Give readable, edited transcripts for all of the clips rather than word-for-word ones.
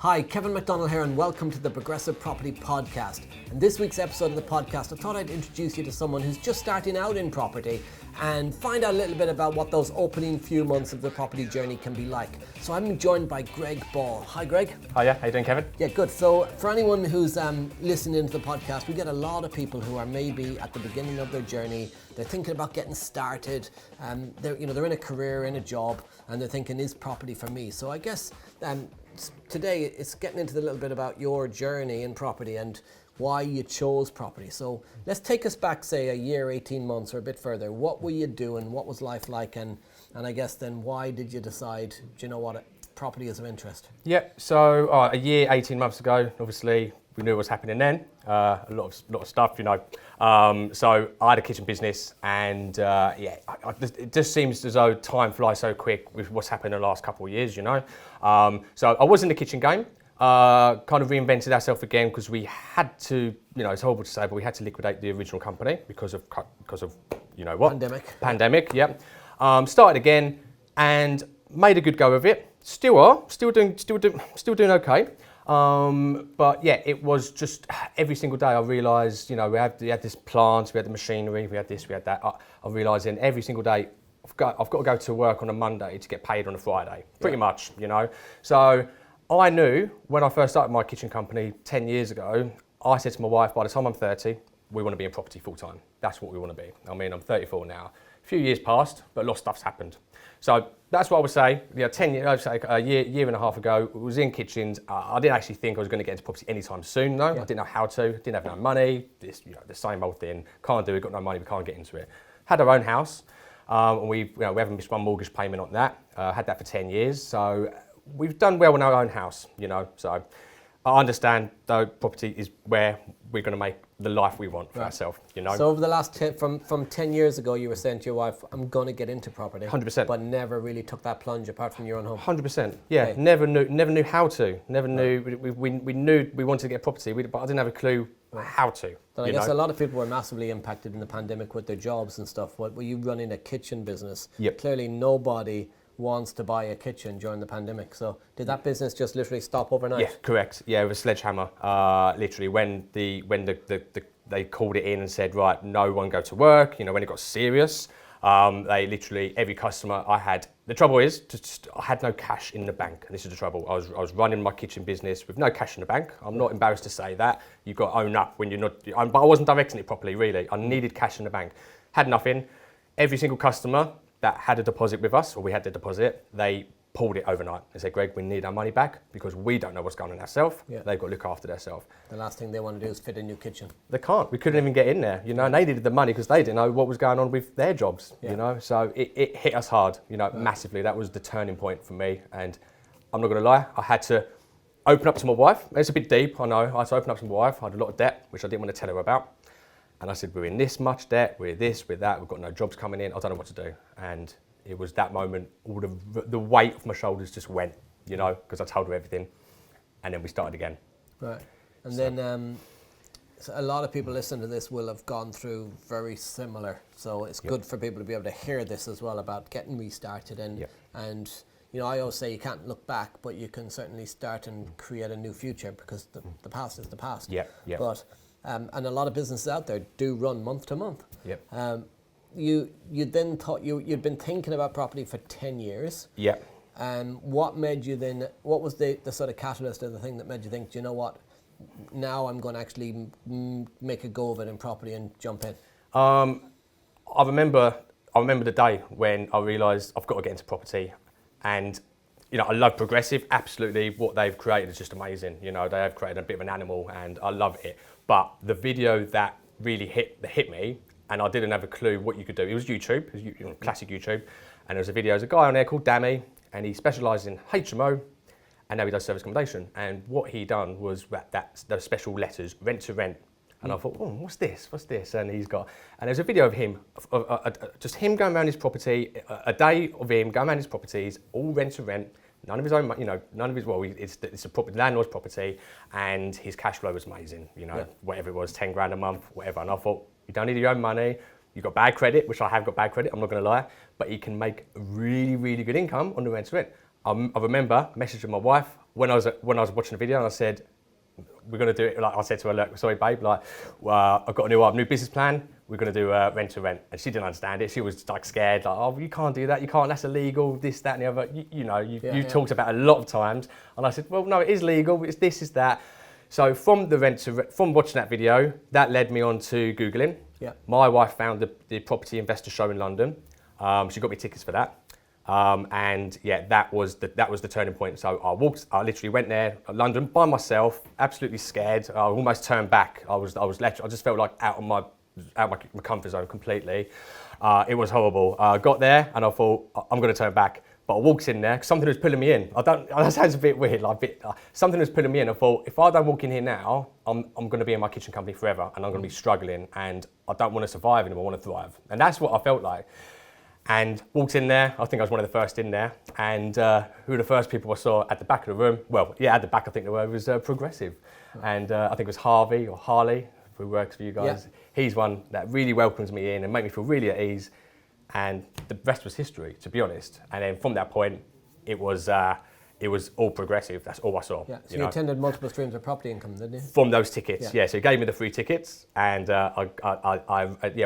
Hi, Kevin McDonald here and welcome to the Progressive Property Podcast. In this week's episode of the podcast, I thought I'd introduce you to someone who's just starting out in property and find out a little bit about what those opening few months of the property journey can be like. So I'm joined by Greg Ball. Hi Greg. Hiya, how you doing, Kevin? Yeah, good. So for anyone who's listening to the podcast, we get a lot of people who are maybe at the beginning of their journey. They're thinking about getting started. They're in a career, in a job, and they're thinking, is property for me? So I guess today it's getting into a little bit about your journey in property and why you chose property. So let's take us back, say, a year, 18 months or a bit further. What were you doing? What was life like? And I guess then why did you decide, do you know what, property is of interest? Yeah, so a year, 18 months ago, obviously we knew what was happening then. A lot of stuff, So I had a kitchen business and it just seems as though time flies so quick with what's happened in the last couple of years, So I was in the kitchen game, kind of reinvented ourselves again because we had to, it's horrible to say, but we had to liquidate the original company because of you know what? Pandemic, yep. Started again and made a good go of it. Still doing okay. But yeah, it was just every single day I realised, we had this plant, we had the machinery, we had this, we had that. I realised then every single day I've got to go to work on a Monday to get paid on a Friday, pretty much, So I knew when I first started my kitchen company 10 years ago, I said to my wife, by the time I'm 30, we want to be in property full time. That's what we want to be. I mean, I'm 34 now. A few years passed, but a lot of stuff's happened. So that's what I would say. 10 years, a year and a half ago, I was in kitchens. I didn't actually think I was going to get into property anytime soon, though. Yeah. I didn't know how to. Didn't have no money. The same old thing. Can't do it. Got no money. We can't get into it. Had our own house, and we haven't missed one mortgage payment on that. Had that for 10 years. So we've done well in our own house, So I understand, though, property is where we're going to make the life we want for ourselves, So over the last, from 10 years ago, you were saying to your wife, I'm going to get into property. 100%. But never really took that plunge apart from your own home. 100%, yeah. Okay. Never knew how to. Never knew, we knew we wanted to get property, but I didn't have a clue how to. But I guess a lot of people were massively impacted in the pandemic with their jobs and stuff. Were you running a kitchen business? Yep. Clearly nobody wants to buy a kitchen during the pandemic. So did that business just literally stop overnight? Yeah, correct. Yeah, it was a sledgehammer. Literally, when they called it in and said, right, no one go to work. When it got serious, they literally every customer I had. The trouble is, I had no cash in the bank. This is the trouble. I was running my kitchen business with no cash in the bank. I'm not embarrassed to say that. You've got to own up when you're not. But I wasn't directing it properly. Really, I needed cash in the bank. Had nothing. Every single customer that had a deposit with us, or we had the deposit, they pulled it overnight. They said, Greg, we need our money back because we don't know what's going on ourselves. Yeah. They've got to look after themselves. The last thing they want to do is fit a new kitchen. They can't. We couldn't even get in there, and they needed the money because they didn't know what was going on with their jobs, So it hit us hard, massively. That was the turning point for me. And I'm not going to lie, I had to open up to my wife. It's a bit deep, I know. I had to open up to my wife. I had a lot of debt, which I didn't want to tell her about. And I said, we're in this much debt, we're this, we're that, we've got no jobs coming in, I don't know what to do. And it was that moment, all the weight off my shoulders just went, because I told her everything. And then we started again. Right. And then so a lot of people listening to this will have gone through very similar. So it's good for people to be able to hear this as well about getting restarted. And I always say you can't look back, but you can certainly start and create a new future because the past is the past. Yeah. But and a lot of businesses out there do run month to month. Yep. You then thought you'd been thinking about property for 10 years. Yeah. And what made you then, what was the sort of catalyst or the thing that made you think, do you know what, now I'm going to actually make a go of it in property and jump in? I remember the day when I realised I've got to get into property. And, I love Progressive, absolutely. What they've created is just amazing. They have created a bit of an animal and I love it. But the video that really hit me, and I didn't have a clue what you could do. It was YouTube, it was classic YouTube. And there was a video, there's a guy on there called Dammy, and he specialises in HMO, and now he does service accommodation. And what he done was those special letters, rent to rent. And I thought, what's this? And there's a video of him, just him going around his property, a day of him going around his properties, all rent to rent, none of his own, none of his, it's a property, landlord's property, and his cash flow was amazing, whatever it was, 10 grand a month, whatever. And I thought, you don't need your own money, you've got bad credit, which I have got bad credit, I'm not going to lie, but you can make really, really good income on the rent to rent. I remember messaging my wife, when I was watching the video, and I said, we're going to do it, like I said to her, look, sorry babe, like I've got a new business plan, we're going to do rent to rent. And she didn't understand it. She was like scared, like, oh, you can't do that, you can't, that's illegal, this, that and the other. You talked about it a lot of times. And I said, well, no, it is legal, it's this, is that. So from watching that video, that led me on to Googling. Yeah. My wife found the property investor show in London. She got me tickets for that. And yeah, that was the turning point. So I literally went there, London, by myself, absolutely scared. I almost turned back. I just felt like out of my comfort zone completely. It was horrible. I got there and I thought, I'm going to turn back. But I walked in there, 'cause something was pulling me in. That sounds a bit weird, something was pulling me in. I thought, if I don't walk in here now, I'm going to be in my kitchen company forever and I'm going to be struggling and I don't want to survive anymore, I want to thrive. And that's what I felt like. And walked in there, I think I was one of the first in there, and who were the first people I saw at the back of the room? Well, yeah, at the back I think they were, was Progressive. And I think it was Harvey or Harley, who works for you guys. Yeah. He's one that really welcomes me in and made me feel really at ease. And the rest was history, to be honest. And then from that point, it was all Progressive. That's all I saw. Yeah. So you attended multiple streams of property income, didn't you? From those tickets, yeah. So he gave me the free tickets, and I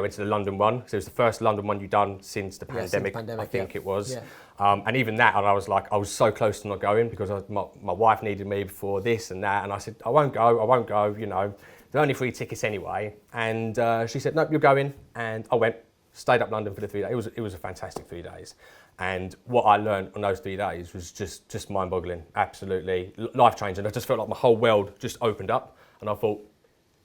went to the London one. So it was the first London one you've done since the pandemic, I think it was. Yeah. And even that, and I was so close to not going because my wife needed me before this and that, and I said, I won't go. They're only free tickets anyway. And she said, nope, you're going, and I went. Stayed up London for the 3 days. It was a fantastic 3 days. And what I learned on those 3 days was just mind-boggling, absolutely life-changing. I just felt like my whole world just opened up and I thought,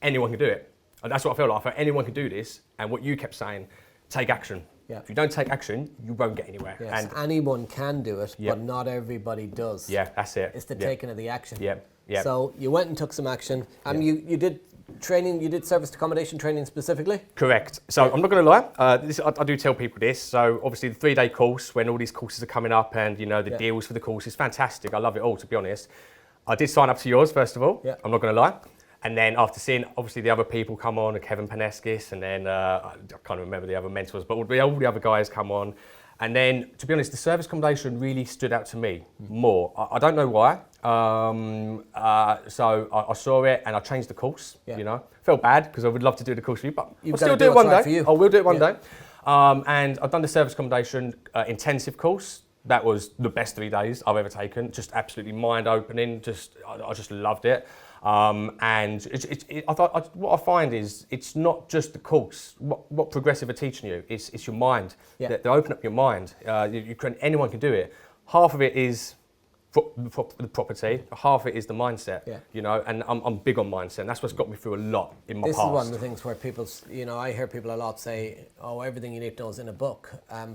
anyone can do it. And that's what I felt like. I thought anyone can do this. And what you kept saying, take action. Yeah. If you don't take action, you won't get anywhere. Yes, and anyone can do it, but not everybody does. Yeah, that's it. It's the taking of the action. Yeah, yeah. So you went and took some action. You did training, you did service accommodation training specifically? Correct. So I'm not going to lie, I do tell people this. So obviously the 3-day course, when all these courses are coming up and the deals for the course is fantastic. I love it all, to be honest. I did sign up to yours, first of all. Yeah. I'm not going to lie. And then after seeing obviously the other people come on, Kevin Paneskis, and then I can't remember the other mentors, but all the other guys come on. And then, to be honest, the service accommodation really stood out to me more. I don't know why. So I saw it and I changed the course. Felt bad because I would love to do the course for you, but I'll still do it one day. I will do it one day. And I've done the service accommodation intensive course. That was the best 3 days I've ever taken. Just absolutely mind-opening. I just loved it. And what I find is it's not just the course. What Progressive are teaching you, it's your mind. Yeah. They open up your mind. Anyone can do it. Half of it is the property, half of it is the mindset. Yeah. And I'm big on mindset. And that's what's got me through a lot in my past. This is one of the things where people, I hear people a lot say, oh, everything you need to know is in a book.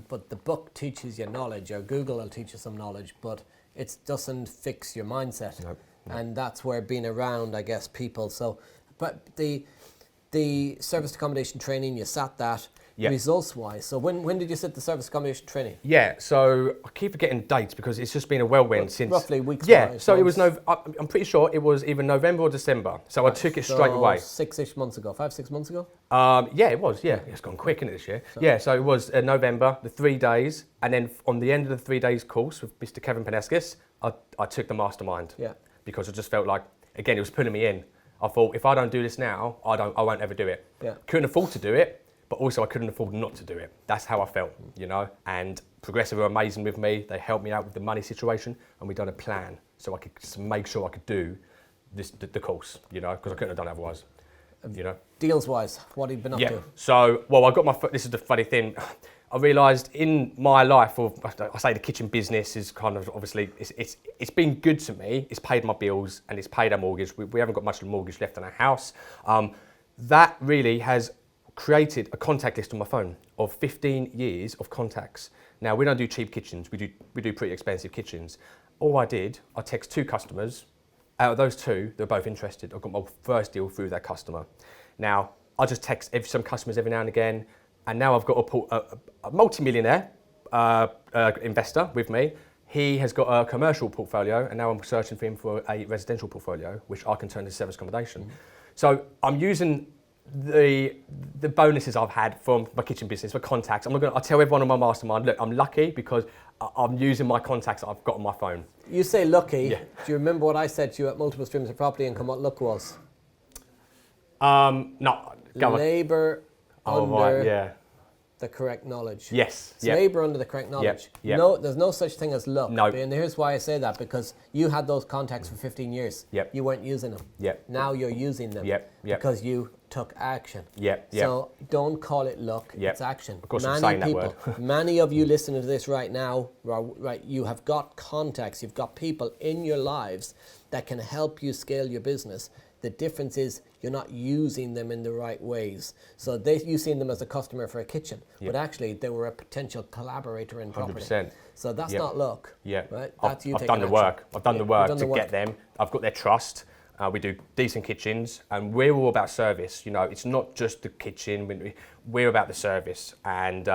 But the book teaches you knowledge, or Google will teach you some knowledge, but it doesn't fix your mindset. Nope. And that's where being around, I guess, people. So, but the service accommodation training, you sat that results-wise. So when did you sit the service accommodation training? Yeah, so I keep forgetting dates because it's just been a whirlwind since. Roughly weeks. Yeah, so it was I'm pretty sure it was either November or December. So I took it straight away. 6-ish months ago, 5-6 months ago. Yeah, it was. Yeah, it's gone quick, isn't it, this year? So. Yeah, so it was November, the 3 days, and then on the end of the 3 days course with Mr. Kevin Paneskis, I took the mastermind. Yeah. Because I just felt like, again, it was pulling me in. I thought, if I don't do this now, I won't ever do it. Yeah. Couldn't afford to do it, but also I couldn't afford not to do it. That's how I felt, And Progressive were amazing with me. They helped me out with the money situation, and we done a plan so I could just make sure I could do the course, because I couldn't have done it otherwise. Deals-wise, what have you been up to? So, I got this is the funny thing. I realised in my life, or I say the kitchen business is kind of obviously, it's been good to me. It's paid my bills and it's paid our mortgage. We haven't got much of a mortgage left on our house. That really has created a contact list on my phone of 15 years of contacts. Now, we don't do cheap kitchens. We do pretty expensive kitchens. All I text 2 customers. Out of those 2, they're both interested. I got my first deal through that customer. Now, I just text some customers every now and again. And now I've got a multi-millionaire investor with me. He has got a commercial portfolio, and now I'm searching for him for a residential portfolio, which I can turn into service accommodation. Mm-hmm. So I'm using the bonuses I've had from my kitchen business, my contacts. I tell everyone on my mastermind, look, I'm lucky because I'm using my contacts that I've got on my phone. You say lucky. Yeah. Do you remember what I said to you at Multiple Streams of Property Income? What luck was? No. Go on. Labour under Right, yeah. the correct knowledge. Yes. It's labour under the correct knowledge. Yep. No, there's no such thing as luck. No. And here's why I say that, because you had those contacts for 15 years. Yep. You weren't using them. Yep. Now you're using them. Yep. Because you took action. Yep. So don't call it luck, Yep. it's action. Of course, I'm saying that word. Many of you listening to this right now, right, you have got contacts, you've got people in your lives that can help you scale your business. The difference is you're not using them in the right ways. So you've seen them as a customer for a kitchen, but actually they were a potential collaborator in property. 100%. So that's not luck. Yeah. Right? That's I've done the action. work. I've done the work You've to done the get them. I've got their trust. We do decent kitchens, and we're all about service. You know, it's not just the kitchen. We're about the service, and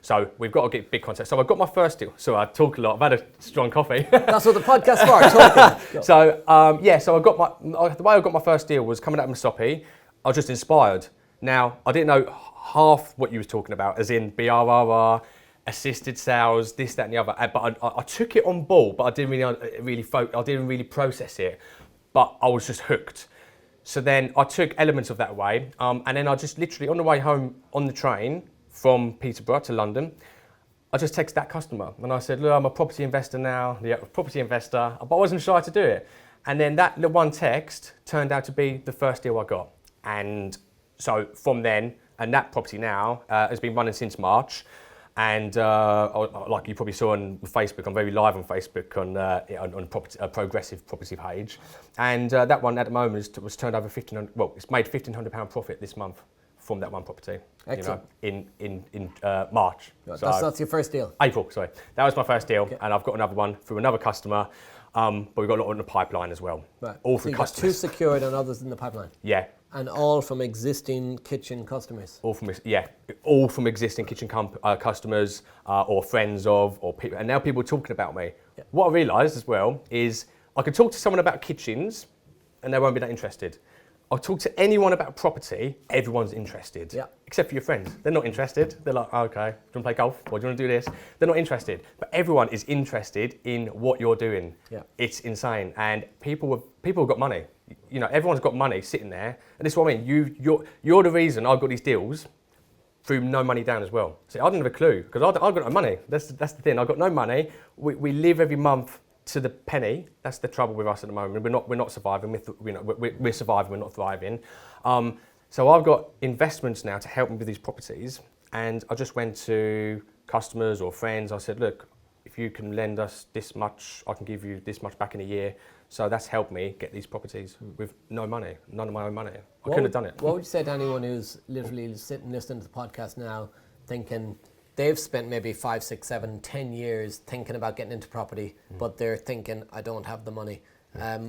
so we've got to get big contacts. So I've got my first deal. So I talk a lot. I've had a strong coffee. That's what the podcast's for, talking. So so I got the way I got my first deal was coming out of Masopi. I was just inspired. Now I didn't know half what you was talking about, as in BRRR, assisted sales, this, that, and the other. But I took it on board, but I didn't really process it. But I was just hooked. So then I took elements of that away, and then I just literally, on the way home on the train from Peterborough to London, I just texted that customer and I said, look, I'm a property investor now, property investor, but I wasn't shy to do it. And then that little one text turned out to be the first deal I got. And so from then, and that property now has been running since March. And like you probably saw on Facebook, I'm very live on Facebook on a progressive property page. And that one at the moment was turned over it's made £1,500 profit this month from that one property. Excellent. You know, in March. Right, So that's your first deal? April, sorry. That was my first deal, Okay. and I've got another one through another customer, but we've got a lot in the pipeline as well. Right. All so through you've got customers. 2 secured and others in the pipeline? Yeah. And all from existing kitchen customers? All from existing kitchen customers or friends of, or people, and now people are talking about me. Yeah. What I realised as well is I could talk to someone about kitchens and they won't be that interested. I'll talk to anyone about property, everyone's interested. Yeah. Except for your friends. They're not interested. They're like, oh, okay, do you want to play golf? Or do you want to do this? They're not interested. But everyone is interested in what you're doing. Yeah. It's insane. And people have got money. You know, everyone's got money sitting there. And this is what I mean. You're the reason I've got these deals through no money down as well. See, I didn't have a clue because I've got no money. That's the thing. I've got no money. We live every month to the penny. That's the trouble with us at the moment. We're not surviving. We're surviving. We're not thriving. So I've got investments now to help me with these properties. And I just went to customers or friends. I said, look, if you can lend us this much, I can give you this much back in a year. So that's helped me get these properties with no money, none of my own money. I couldn't have done it. What would you say to anyone who's literally sitting listening to the podcast now, thinking they've spent maybe 5, 6, 7, 10 years thinking about getting into property, but they're thinking, I don't have the money.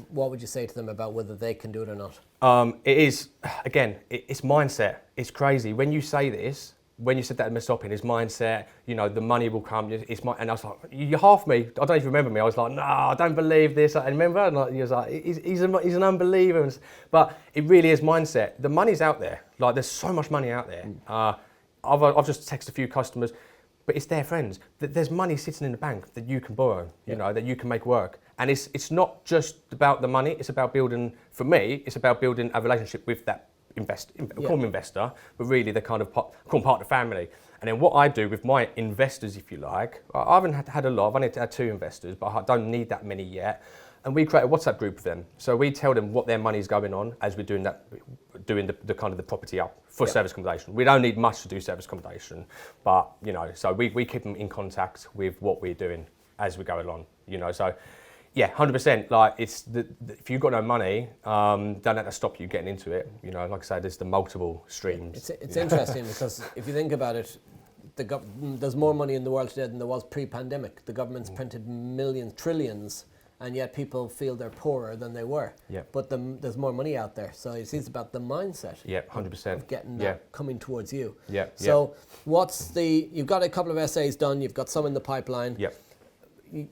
What would you say to them about whether they can do it or not? It is, again, it's mindset. It's crazy. When you say this, when you said that in Masopi, his mindset, you know, the money will come. And I was like, you half me. I don't know if you remember me. I was like, no, I don't believe this. And remember, and he was like, he's an unbeliever. But it really is mindset. The money's out there. Like, there's so much money out there. I've just texted a few customers, but it's their friends. There's money sitting in the bank that you can borrow, you know, that you can make work. And it's not just about the money. It's about building, for me, it's about building a relationship with that call them investor, but really they're kind of call them part of the family. And then what I do with my investors, if you like, I haven't had a lot. I've only had 2 investors, but I don't need that many yet. And we create a WhatsApp group for them. So we tell them what their money's going on as we're doing the kind of the property up for service accommodation. We don't need much to do service accommodation, but you know, so we keep them in contact with what we're doing as we go along. You know, so. Yeah, 100%. Like, it's if you've got no money, don't let that stop you getting into it. You know, like I said, there's the multiple streams. It's interesting because if you think about it, there's more money in the world today than there was pre-pandemic. The government's printed millions, trillions, and yet people feel they're poorer than they were. Yeah. But there's more money out there, so it's about the mindset. Yeah, 100%. Of getting that coming towards you. Yeah. So you've got a couple of essays done. You've got some in the pipeline. Yeah.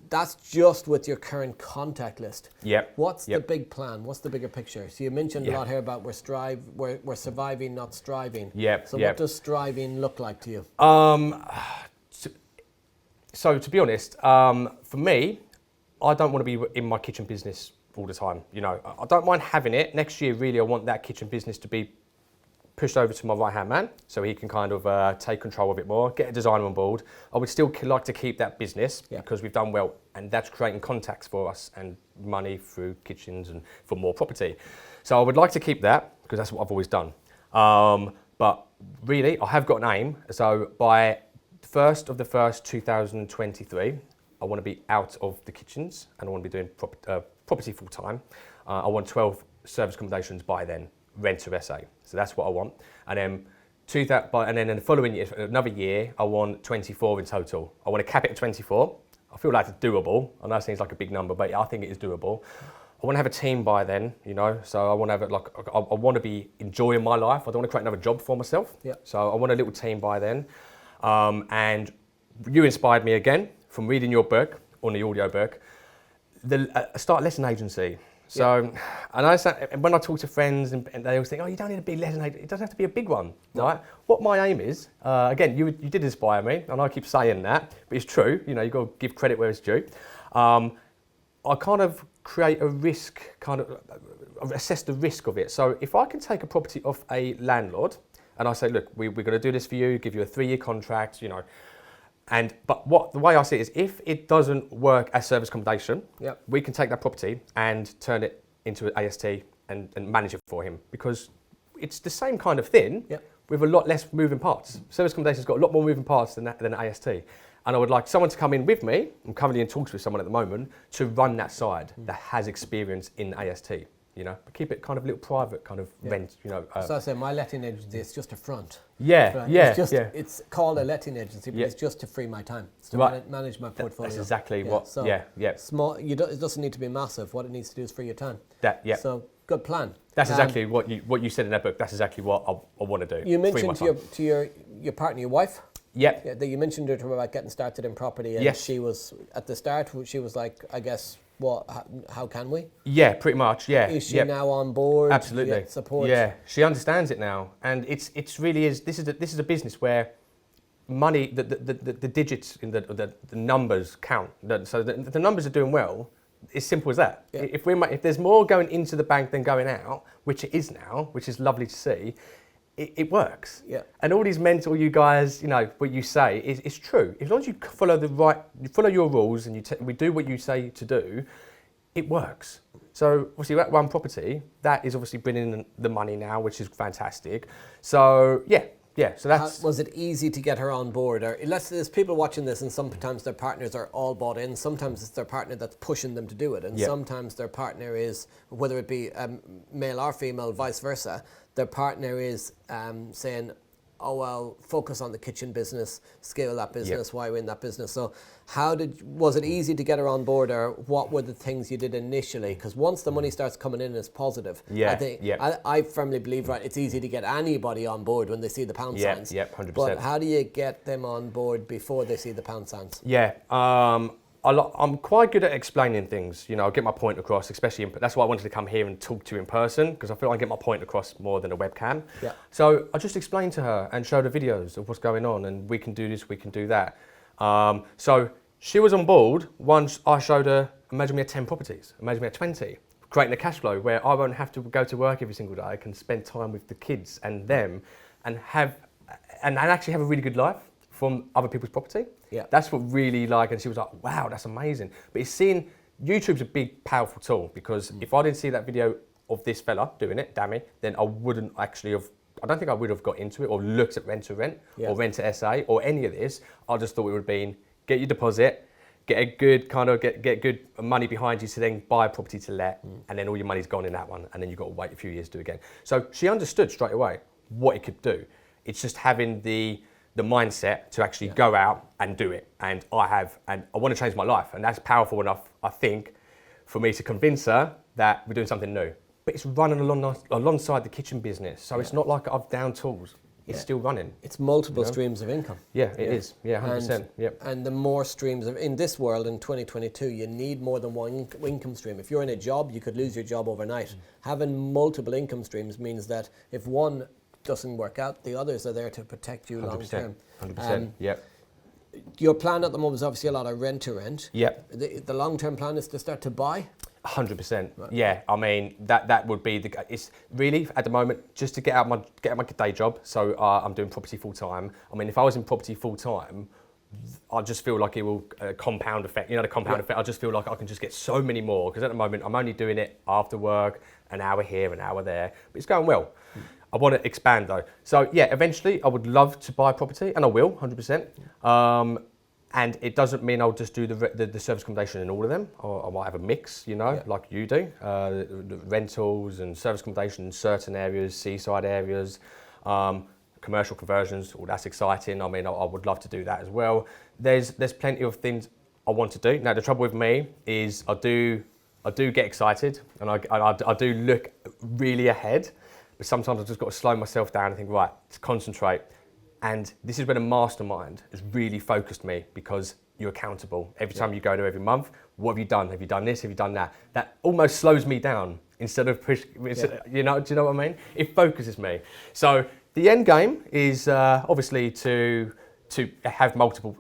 that's just with your current contact list. Yep. What's the big plan? What's the bigger picture? So you mentioned a lot here about we're surviving, not striving. Yep. So what does striving look like to you? So to be honest, for me, I don't want to be in my kitchen business all the time. You know, I don't mind having it. Next year, really, I want that kitchen business to be pushed over to my right-hand man, so he can kind of take control of it more, get a designer on board. I would still like to keep that business because we've done well, and that's creating contacts for us and money through kitchens and for more property. So I would like to keep that because that's what I've always done. But really, I have got an aim. So by the 1st of the 1st, 2023, I want to be out of the kitchens and I want to be doing property full time. I want 12 service accommodations by then, rent to SA. So that's what I want. And then and then in the following year, another year, I want 24 in total. I want to cap it at 24. I feel like it's doable. I know it seems like a big number, but I think it is doable. I want to have a team by then, you know. So I want to have it like I want to be enjoying my life. I don't want to create another job for myself. Yeah. So I want a little team by then. And you inspired me again from reading your book on the audio book. The start a letting agency. So, and when I talk to friends and they always think, oh, you don't need a big letting agency. It doesn't have to be a big one, right? What my aim is, again, you did inspire me, and I keep saying that, but it's true. You know, you've got to give credit where it's due. I kind of create a risk, assess the risk of it. So if I can take a property off a landlord, and I say, look, we're going to do this for you, give you a 3-year contract, you know. But the way I see it is, if it doesn't work as service accommodation, we can take that property and turn it into an AST and manage it for him, because it's the same kind of thing with a lot less moving parts. Service accommodation's got a lot more moving parts than an AST. And I would like someone to come in with me, I'm currently in talks with someone at the moment, to run that side that has experience in AST. You know, but keep it kind of a little private kind of rent, you know. So I say my letting agency is just a front. It's called a letting agency, but it's just to free my time. It's to manage my portfolio. That's exactly what, Small, it doesn't need to be massive. What it needs to do is free your time. So, good plan. That's exactly what you said in that book. That's exactly what I want to do. You mentioned to your partner, your wife. Yeah. That you mentioned to her about getting started in property, and she was, at the start, she was like, I guess, how can we? Yeah, pretty much, yeah. Is she now on board? Absolutely. Support? Yeah, she understands it now. And it's really is, this is a business where money, the digits, in the numbers count. So the numbers are doing well. It's simple as that. Yeah. If there's more going into the bank than going out, which it is now, which is lovely to see, it works. Yeah. And all these mental, you guys, you know, what you say is true. As long as you follow you follow your rules and we do what you say to do, it works. So obviously that one property, that is obviously bringing in the money now, which is fantastic. So yeah. So that's. Was it easy to get her on board? Or there's people watching this, and sometimes their partners are all bought in. Sometimes it's their partner that's pushing them to do it, and sometimes their partner is, whether it be male or female, vice versa. Their partner is saying, oh, well, focus on the kitchen business, scale that business, why we're in that business. So was it easy to get her on board, or what were the things you did initially? Because once the money starts coming in, it's positive. I firmly believe, it's easy to get anybody on board when they see the pound signs. 100%. But how do you get them on board before they see the pound signs? I'm quite good at explaining things, you know, get my point across, especially that's why I wanted to come here and talk to you in person, because I feel I get my point across more than a webcam. Yeah. So I just explained to her and showed her videos of what's going on, and we can do this, we can do that. So she was on board once I showed her, imagine we had 10 properties, imagine we had 20, creating a cash flow where I won't have to go to work every single day. I can spend time with the kids and them and actually have a really good life from other people's property. Yeah. That's what really and she was like, wow, that's amazing. But it's YouTube's a big, powerful tool, because if I didn't see that video of this fella doing it, Dammy, then I wouldn't actually have, I don't think I would have got into it or looked at rent to rent or rent to SA or any of this. I just thought it would have been, get your deposit, get a good get good money behind you to then buy a property to let, and then all your money's gone in that one, and then you've got to wait a few years to do it again. So she understood straight away what it could do. It's just having the mindset to actually go out and do it. And I want to change my life. And that's powerful enough, I think, for me to convince her that we're doing something new. But it's running alongside the kitchen business. So it's not like I've down tools. it's still running. It's multiple streams of income. Yeah, it is. Yeah, 100%. Yep. And the more streams in this world in 2022, you need more than one income stream. If you're in a job, you could lose your job overnight. Having multiple income streams means that if one doesn't work out, the others are there to protect you long term. 100%. Yep. Your plan at the moment is obviously a lot of rent to rent. Yep. The long term plan is to start to buy. 100%. Right. Yeah, I mean that would be it's really at the moment just to get out my day job. So I'm doing property full time. I mean, if I was in property full time, I just feel like it will compound effect. You know, the compound effect. I just feel like I can just get so many more because at the moment I'm only doing it after work, an hour here, an hour there, but it's going well. I want to expand though. So yeah, eventually I would love to buy property, and I will, 100%. And it doesn't mean I'll just do the service accommodation in all of them. Or I might have a mix, you know, like you do. The rentals and service accommodation in certain areas, seaside areas, commercial conversions. Oh, that's exciting. I mean, I would love to do that as well. There's plenty of things I want to do. Now, the trouble with me is I do get excited, and I do look really ahead. But sometimes I've just got to slow myself down and think, right, to concentrate. And this is when a mastermind has really focused me because you're accountable. Every time you go there every month, what have you done? Have you done this? Have you done that? That almost slows me down instead of push. You know, do you know what I mean? It focuses me. So the end game is obviously to have multiple,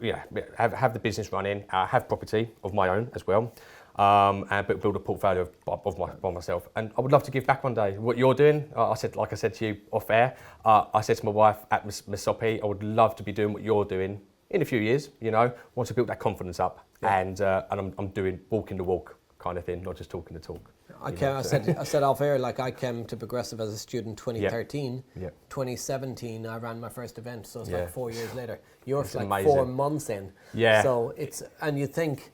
have the business running, have property of my own as well. And build a portfolio by myself. And I would love to give back one day. What you're doing, like I said to you off air, I said to my wife at Misopi, I would love to be doing what you're doing in a few years. You know, want to build that confidence up, and I'm doing walking the walk kind of thing, not just talking the talk. I said off air, like I came to Progressive as a student 2013. 2017 I ran my first event, so it's like 4 years later. You're like amazing. 4 months in. Yeah. So and you think.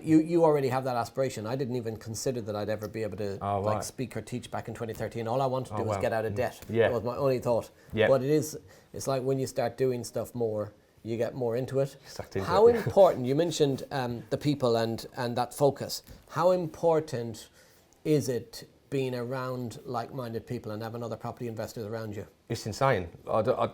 You already have that aspiration. I didn't even consider that I'd ever be able to speak or teach back in 2013. All I wanted to do was get out of debt. That was my only thought. But it's like when you start doing stuff more, you get more into it. How important, you mentioned the people and that focus. How important is it being around like-minded people and having other property investors around you? It's insane. I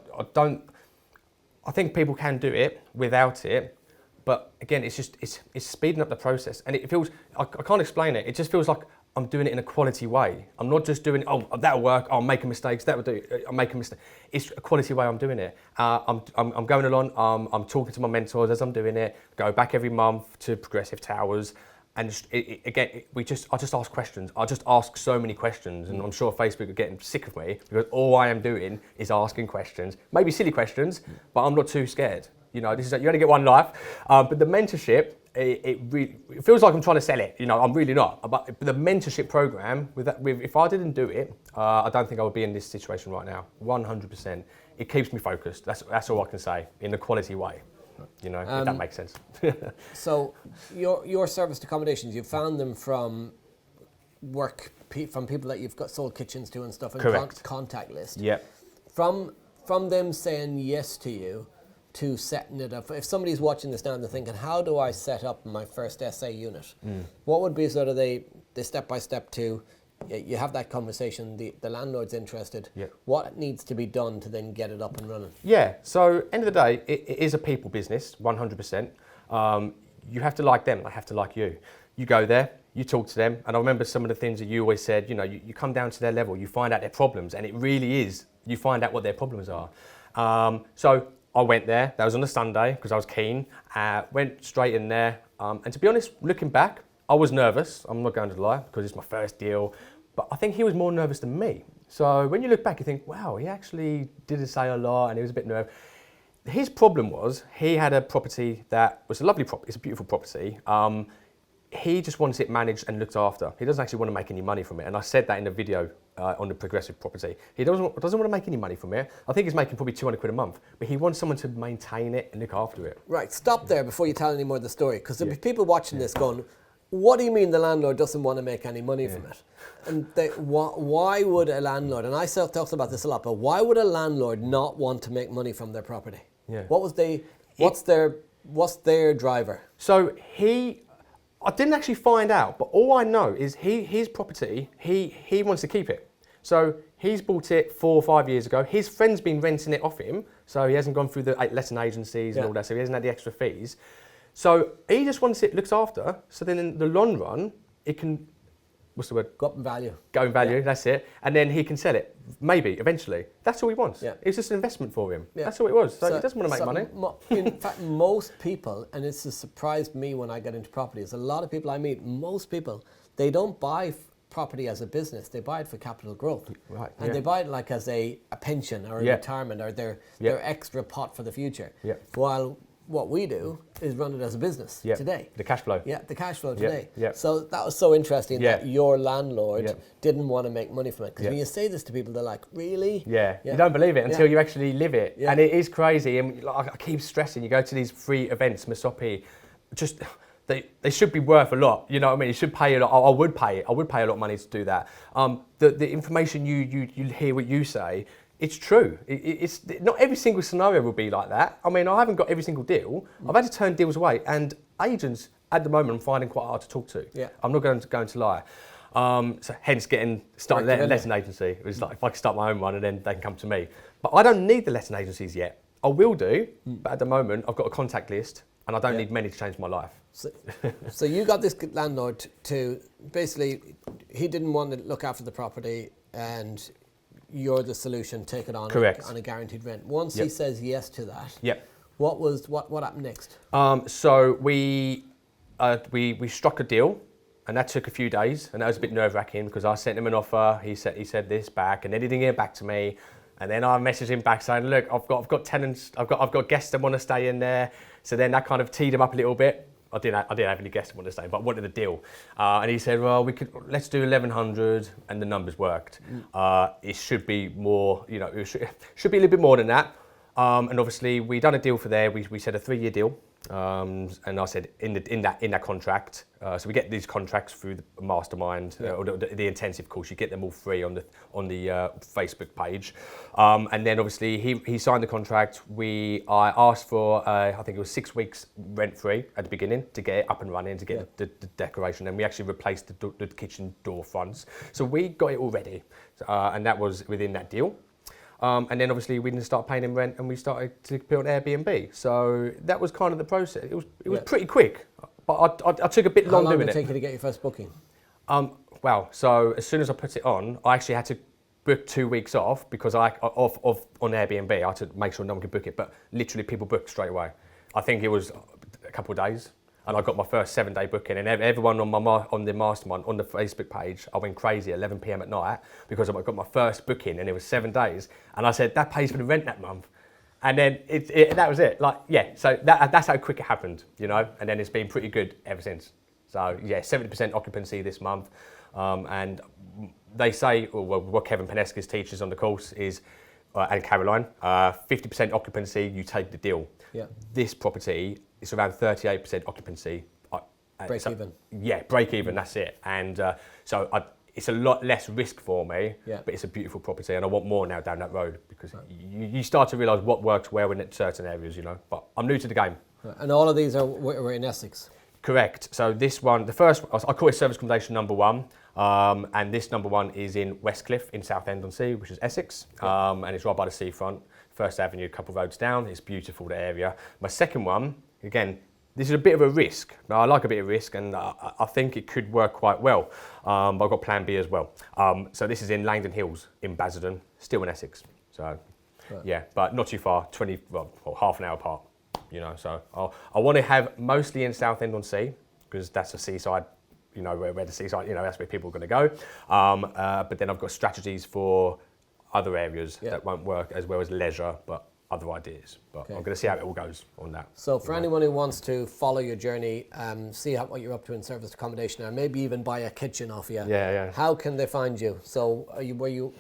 think people can do it without it. But again, it's speeding up the process, and it feels, I can't explain it. It just feels like I'm doing it in a quality way. I'm not just doing, that'll work. I'm making mistakes. That will do. I'm making mistakes. It's a quality way I'm doing it. I'm going along. I'm talking to my mentors as I'm doing it. Go back every month to Progressive Towers, and I just ask questions. I just ask so many questions, and I'm sure Facebook are getting sick of me because all I am doing is asking questions, maybe silly questions, but I'm not too scared. You know, you only get one life, but the mentorship, it feels like I'm trying to sell it. You know, I'm really not. But the mentorship program, if I didn't do it, I don't think I would be in this situation right now. 100%. It keeps me focused. That's all I can say in a quality way. You know, if that makes sense. So, your serviced accommodations, you found them from from people that you've got sold kitchens to and stuff, and contact list. Yeah. From them saying yes to you, to setting it up. If somebody's watching this now and they're thinking, how do I set up my first SA unit? What would be sort of the step-by-step to, you have that conversation, the landlord's interested, what needs to be done to then get it up and running? Yeah, so end of the day, it is a people business, 100%. You have to like them, they have to like you. You go there, you talk to them, and I remember some of the things that you always said, you know, you come down to their level, you find out their problems, and it really is, you find out what their problems are. So I went there, that was on a Sunday because I was keen, went straight in there, and to be honest, looking back, I was nervous, I'm not going to lie, because it's my first deal, but I think he was more nervous than me. So when you look back, you think, wow, he actually didn't say a lot and he was a bit nervous. His problem was, he had a property that was a lovely property, it's a beautiful property, he just wants it managed and looked after. He doesn't actually want to make any money from it, and I said that in the video on the Progressive property. He doesn't want to make any money from it. I think he's making probably 200 quid a month, but he wants someone to maintain it and look after it. Right, stop there before you tell any more of the story, because there'll be people watching this going, what do you mean the landlord doesn't want to make any money from it? And why would a landlord, and I talked about this a lot, but why would a landlord not want to make money from their property? Yeah. What's their driver? So I didn't actually find out, but all I know is his property, he wants to keep it. So he's bought it 4 or 5 years ago. His friend's been renting it off him, so he hasn't gone through the letting agencies and all that, so he hasn't had the extra fees. So he just wants it looked after, so then in the long run, it can, what's the word? Go up in value. Go in value, that's it. And then he can sell it, maybe, eventually. That's all he wants. Yeah. It's just an investment for him. Yeah. That's all it was. So he doesn't want to make money. In fact, most people, and it's surprised me when I get into properties, a lot of people I meet, most people, they don't buy property as a business, they buy it for capital growth. Right. And they buy it like as a pension or a retirement or their extra pot for the future. Yeah. While what we do is run it as a business today. The cash flow. Yeah, the cash flow today. Yeah. So that was so interesting that your landlord didn't want to make money from it. Because when you say this to people, they're like, really? Yeah. You don't believe it until you actually live it. And it is crazy. And like, I keep stressing, you go to these free events, Masopi, just... They should be worth a lot, you know what I mean? You should pay a lot. I would pay a lot of money to do that. The information you hear what you say, it's true. It's not every single scenario will be like that. I mean, I haven't got every single deal. I've had to turn deals away, and agents at the moment I'm finding quite hard to talk to. Yeah. I'm not going to lie. So hence starting a letting agency. It was like if I could start my own one and then they can come to me. But I don't need the letting agencies yet. I will do, but at the moment I've got a contact list and I don't need many to change my life. So you got this landlord to basically, he didn't want to look after the property and you're the solution, take it on. Correct. On a guaranteed rent. Once he says yes to that, what happened next? So we struck a deal, and that took a few days, and that was a bit nerve-wracking because I sent him an offer. He said this back, and then he didn't get back to me. And then I messaged him back saying, look, I've got tenants, I've got guests that want to stay in there. So then that kind of teed him up a little bit. I didn't have any guests that want to stay, but I wanted the deal. And he said, well, let's do 1,100, and the numbers worked. It should be more, it should be a little bit more than that. And obviously we done a deal for there. We said a 3-year deal. And I said in that contract, so we get these contracts through the mastermind or the intensive course. You get them all free on the Facebook page, and then obviously he signed the contract. I asked for I think it was 6 weeks rent free at the beginning to get it up and running, to get the decoration, and we actually replaced the kitchen door fronts. So we got it all ready, and that was within that deal. And then obviously we didn't start paying him rent, and we started to put on Airbnb. So that was kind of the process. It was pretty quick, but I took a bit long doing it. How long did it take you to get your first booking? Well, so as soon as I put it on, I actually had to book 2 weeks off because on Airbnb I had to make sure no one could book it. But literally people booked straight away. I think it was a couple of days. And I got my first 7-day booking, and everyone on the mastermind, on the Facebook page, I went crazy at 11 p.m. at night because I got my first booking, and it was 7 days. And I said, that pays for the rent that month. And then that was it. So that's how quick it happened, and then it's been pretty good ever since. So 70% occupancy this month. And they say, what Kevin Paneskis teaches on the course is, and Caroline, 50% occupancy, you take the deal. Yeah. This property, it's around 38% occupancy. Break even. Yeah, break even, that's it. And it's a lot less risk for me, but it's a beautiful property, and I want more now down that road because you start to realise what works well in certain areas, But I'm new to the game. And all of these were in Essex? Correct. So this one, the first, I call it service accommodation number 1. And this number 1 is in Westcliff in Southend-on-Sea, which is Essex. And it's right by the seafront. First Avenue, a couple of roads down. It's beautiful, the area. My second one, again, this is a bit of a risk. Now, I like a bit of risk, and I think it could work quite well. But I've got plan B as well. So this is in Langdon Hills in Basildon, still in Essex. So, but not too far, half an hour apart. So I want to have mostly in Southend-on-Sea, because that's a seaside, where the seaside, that's where people are going to go. But then I've got strategies for other areas that won't work as well as leisure, but other ideas. But I'm going to see how it all goes on that. So for anyone who wants to follow your journey, see what you're up to in service accommodation, or maybe even buy a kitchen off you, how can they find you? So you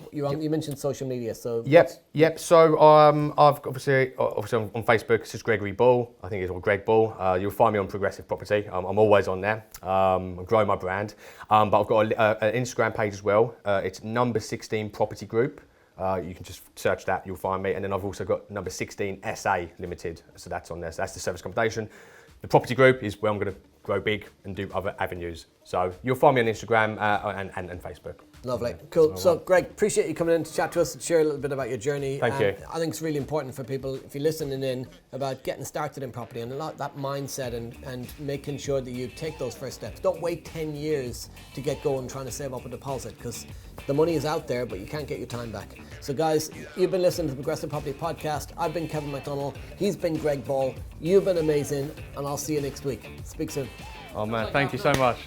mentioned social media, so yep. So I've obviously on Facebook, it's just Gregory Ball. I think it's all Greg Ball. You'll find me on Progressive Property. I'm always on there. I'm growing my brand. But I've got an Instagram page as well. It's number 16 Property Group. You can just search that, you'll find me. And then I've also got number 16 SA Limited, so that's on there. So that's the service accommodation. The property group is where I'm going to grow big and do other avenues. So you'll find me on Instagram and Facebook. Lovely. Cool. So, Greg, appreciate you coming in to chat to us and share a little bit about your journey. Thank you. I think it's really important for people, if you're listening in, about getting started in property and a lot that mindset and making sure that you take those first steps. Don't wait 10 years to get going trying to save up a deposit, because the money is out there, but you can't get your time back. So, guys, you've been listening to the Progressive Property Podcast. I've been Kevin McDonnell. He's been Greg Ball. You've been amazing, and I'll see you next week. Speak soon. Oh, man, thank you so much.